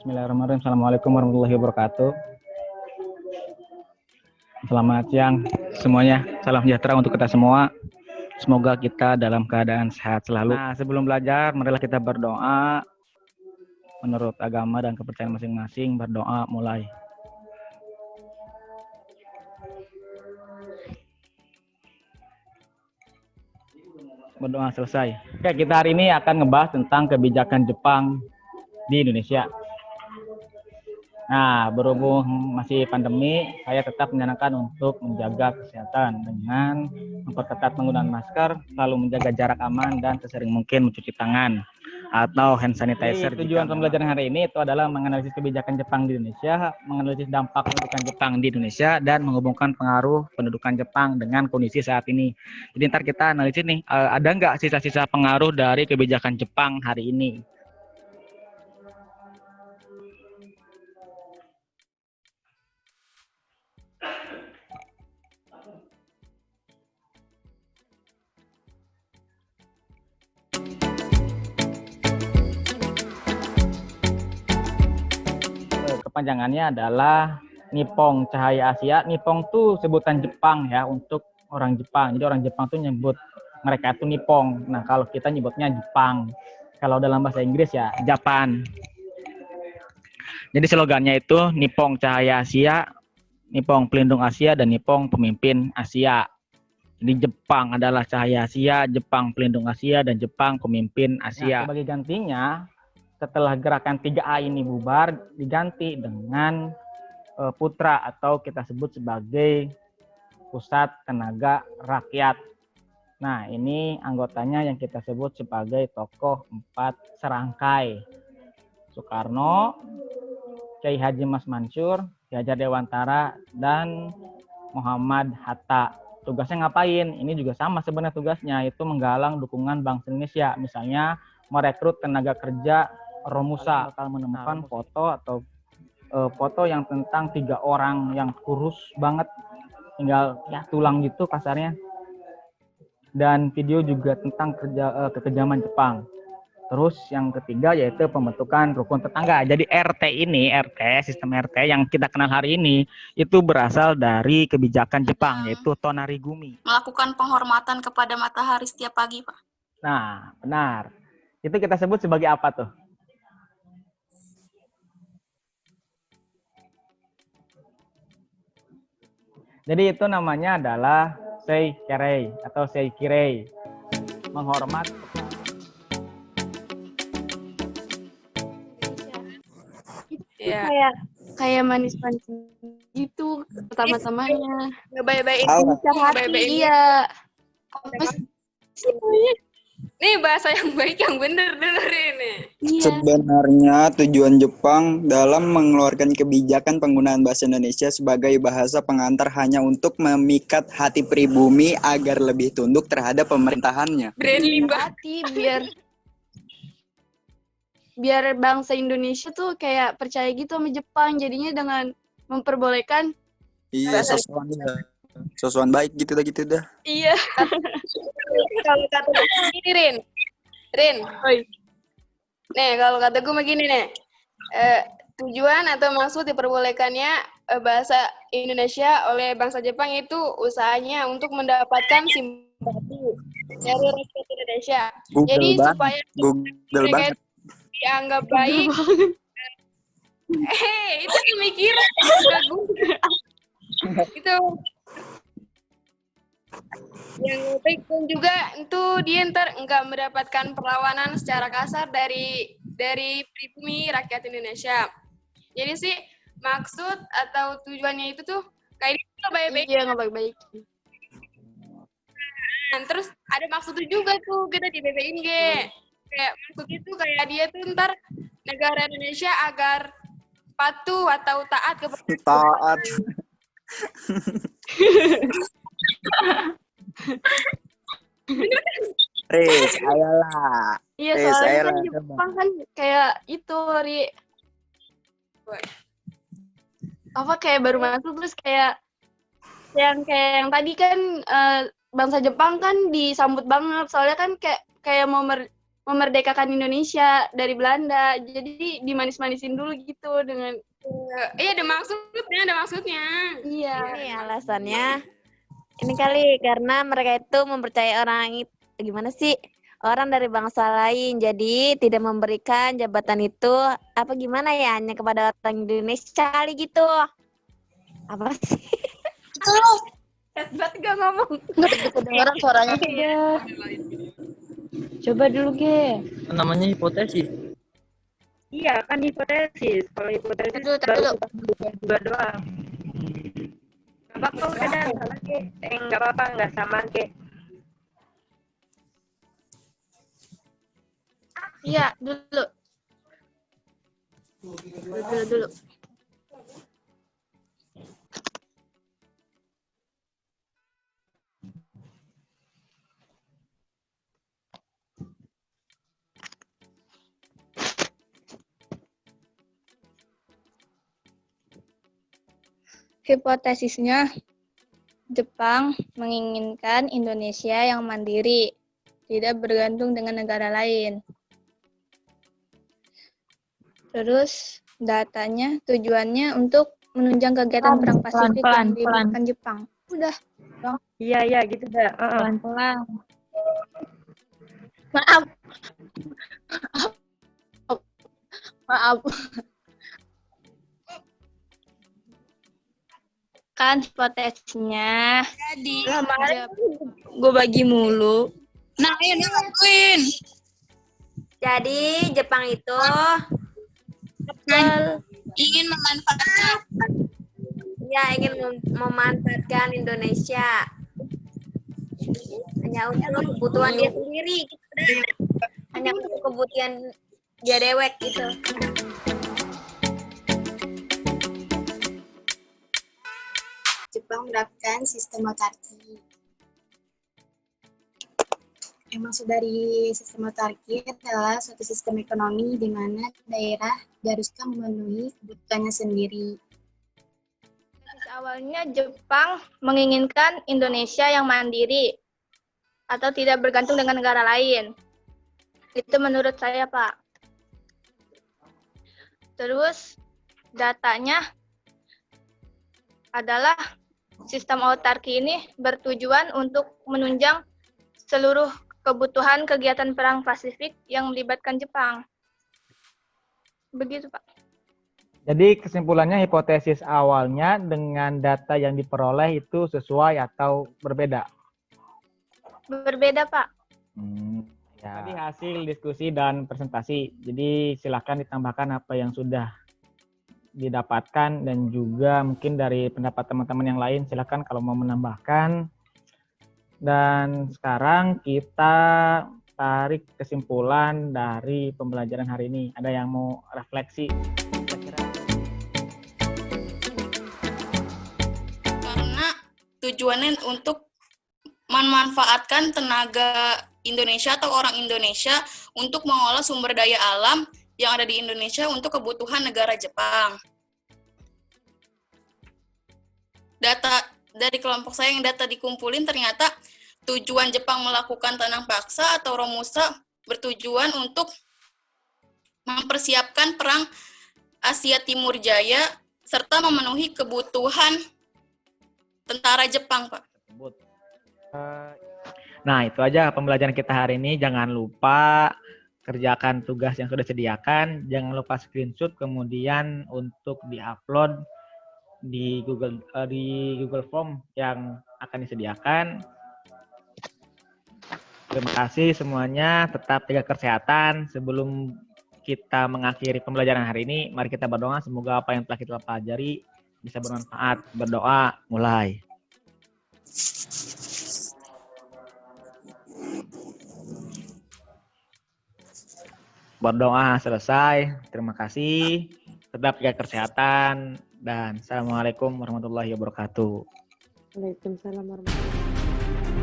Bismillahirrahmanirrahim. Assalamualaikum warahmatullahi wabarakatuh. Selamat siang semuanya. Salam sejahtera untuk kita semua. Semoga kita dalam keadaan sehat selalu. Nah, sebelum belajar, marilah kita berdoa menurut agama dan kepercayaan masing-masing. Berdoa mulai. Berdoa selesai. Oke, kita hari ini akan ngebahas tentang kebijakan Jepang di Indonesia. Nah, berhubung masih pandemi, saya tetap menyarankan untuk menjaga kesehatan dengan memperketat penggunaan masker, selalu menjaga jarak aman, dan sesering mungkin mencuci tangan atau hand sanitizer. Jadi, tujuan pembelajaran hari ini itu adalah menganalisis kebijakan Jepang di Indonesia, menganalisis dampak pendudukan Jepang di Indonesia, dan menghubungkan pengaruh pendudukan Jepang dengan kondisi saat ini. Jadi ntar kita analisis nih, ada nggak sisa-sisa pengaruh dari kebijakan Jepang hari ini? Kepanjangannya adalah Nippon Cahaya Asia. Nippon tuh sebutan Jepang ya untuk orang Jepang. Jadi orang Jepang tuh nyebut mereka itu Nippon. Nah, kalau kita nyebutnya Jepang. Kalau dalam bahasa Inggris ya Japan. Jadi slogannya itu Nippon Cahaya Asia, Nippon Pelindung Asia, dan Nippon Pemimpin Asia. Jadi Jepang adalah cahaya Asia, Jepang pelindung Asia, dan Jepang pemimpin Asia. Nah, sebagai gantinya, setelah gerakan 3A ini bubar, diganti dengan Putra atau kita sebut sebagai Pusat Tenaga Rakyat. Nah, ini anggotanya yang kita sebut sebagai tokoh 4 serangkai. Soekarno, Kiai Haji Mas Mansur, Ki Hajar Dewantara, dan Muhammad Hatta. Tugasnya ngapain? Ini juga sama sebenarnya tugasnya, itu menggalang dukungan bangsa Indonesia. Misalnya merekrut tenaga kerja Romusa, bakal menemukan foto atau foto yang tentang 3 orang yang kurus banget, tinggal ya tulang gitu kasarnya. Dan video juga tentang kekejaman Jepang. Terus yang ketiga yaitu pembentukan rukun tetangga. Jadi sistem RT yang kita kenal hari ini itu berasal dari kebijakan Jepang, yaitu Tonarigumi. Melakukan penghormatan kepada matahari setiap pagi, Pak. Nah, benar. Itu kita sebut sebagai apa tuh? Jadi itu namanya adalah Seikirei atau Seikirei. Menghormat. Ya. Kayak manis-manis gitu pertama-tamanya. Ngebaik-baikin hati, iya. Nih bahasa yang baik yang bener ini. Iya. Sebenarnya tujuan Jepang dalam mengeluarkan kebijakan penggunaan bahasa Indonesia sebagai bahasa pengantar hanya untuk memikat hati pribumi agar lebih tunduk terhadap pemerintahannya. Hati biar bangsa Indonesia tuh kayak percaya gitu sama Jepang, jadinya dengan memperbolehkan sosokan baik gitu dah. Iya. Kalau kata gue gini, Rin. Nih, kalau kata gue begini nih. Tujuan atau maksud diperbolehkannya bahasa Indonesia oleh bangsa Jepang itu usahanya untuk mendapatkan simpati dari rakyat Indonesia. Jadi supaya Google banget dianggap baik. Itu pemikiran itu yang baik, pun juga itu dia ntar enggak mendapatkan perlawanan secara kasar dari pribumi rakyat Indonesia. Jadi sih maksud atau tujuannya itu tuh kayak itu baik-baik. Iya, baik-baik. Nah, terus ada maksudnya juga tuh kita di BPING. Kayak maksud itu kayak dia tuh ntar negara Indonesia agar patuh atau taat kepada Riz, ayolah. Iya, soalnya kan Jepang kan kayak itu, kayak baru masuk terus kayak yang tadi kan bangsa Jepang kan disambut banget, soalnya kan kayak mau memerdekakan Indonesia dari Belanda. Jadi dimanis-manisin dulu gitu dengan Iya, ada maksudnya. iya. Ini alasannya ini kali karena mereka itu mempercayai orang itu gimana sih? Orang dari bangsa lain, jadi tidak memberikan jabatan itu apa gimana ya hanya kepada orang Indonesia kali gitu. Apa sih? Hebat gak ngomong? Kedengeran suaranya. Coba dulu, Ge. Namanya hipotesis. Iya, kan hipotesis. Kalau hipotesis Dulu. dua doang. Apa kau udah ada salah, Ge? Enggak apa-apa, enggak sama, Ge. Iya, dulu. Dulu. Hipotesisnya, Jepang menginginkan Indonesia yang mandiri, tidak bergantung dengan negara lain. Terus datanya, tujuannya untuk menunjang kegiatan perang Pasifik yang dilibatkan Jepang. Udah. Iya, gitu dah. Pelan-pelan. Maaf. Maaf. Kan hipotesisnya. Jadi, Gue bagi mulu. nah ayo ngakuin. Jadi Jepang itu Ingin memanfaatkan ya ingin memanfaatkan Indonesia hanya untuk kebutuhan dia sendiri, gitu dah. Hanya untuk kebutuhan dia dewek gitu. Jepang menerapkan sistem otarki. Yang maksud dari sistem otarki adalah suatu sistem ekonomi di mana daerah diharuskan memenuhi kebutuhannya sendiri. Awalnya Jepang menginginkan Indonesia yang mandiri atau tidak bergantung dengan negara lain. Itu menurut saya, Pak. Terus datanya adalah sistem autarki ini bertujuan untuk menunjang seluruh kebutuhan kegiatan perang Pasifik yang melibatkan Jepang. Begitu, Pak. Jadi kesimpulannya hipotesis awalnya dengan data yang diperoleh itu sesuai atau berbeda? Berbeda, Pak. Ya. Tadi hasil diskusi dan presentasi. Jadi silakan ditambahkan apa yang sudah didapatkan dan juga mungkin dari pendapat teman-teman yang lain silakan kalau mau menambahkan. Dan sekarang kita tarik kesimpulan dari pembelajaran hari ini. Ada yang mau refleksi? karena tujuannya untuk memanfaatkan tenaga Indonesia atau orang Indonesia untuk mengolah sumber daya alam yang ada di Indonesia untuk kebutuhan negara Jepang. Data dari kelompok saya yang data dikumpulin ternyata tujuan Jepang melakukan tanam paksa atau Romusa bertujuan untuk mempersiapkan perang Asia Timur Jaya serta memenuhi kebutuhan tentara Jepang, Pak. Nah, itu aja pembelajaran kita hari ini. Jangan lupa kerjakan tugas yang sudah disediakan. Jangan lupa screenshot kemudian untuk diupload di Google Form yang akan disediakan. Terima kasih semuanya. Tetap jaga kesehatan. Sebelum kita mengakhiri pembelajaran hari ini, mari kita berdoa. Semoga apa yang telah kita pelajari bisa bermanfaat. Berdoa, mulai. Berdoa selesai. Terima kasih. Tetap jaga kesehatan. Dan Assalamualaikum warahmatullahi wabarakatuh. Waalaikumsalam warahmatullahi wabarakatuh.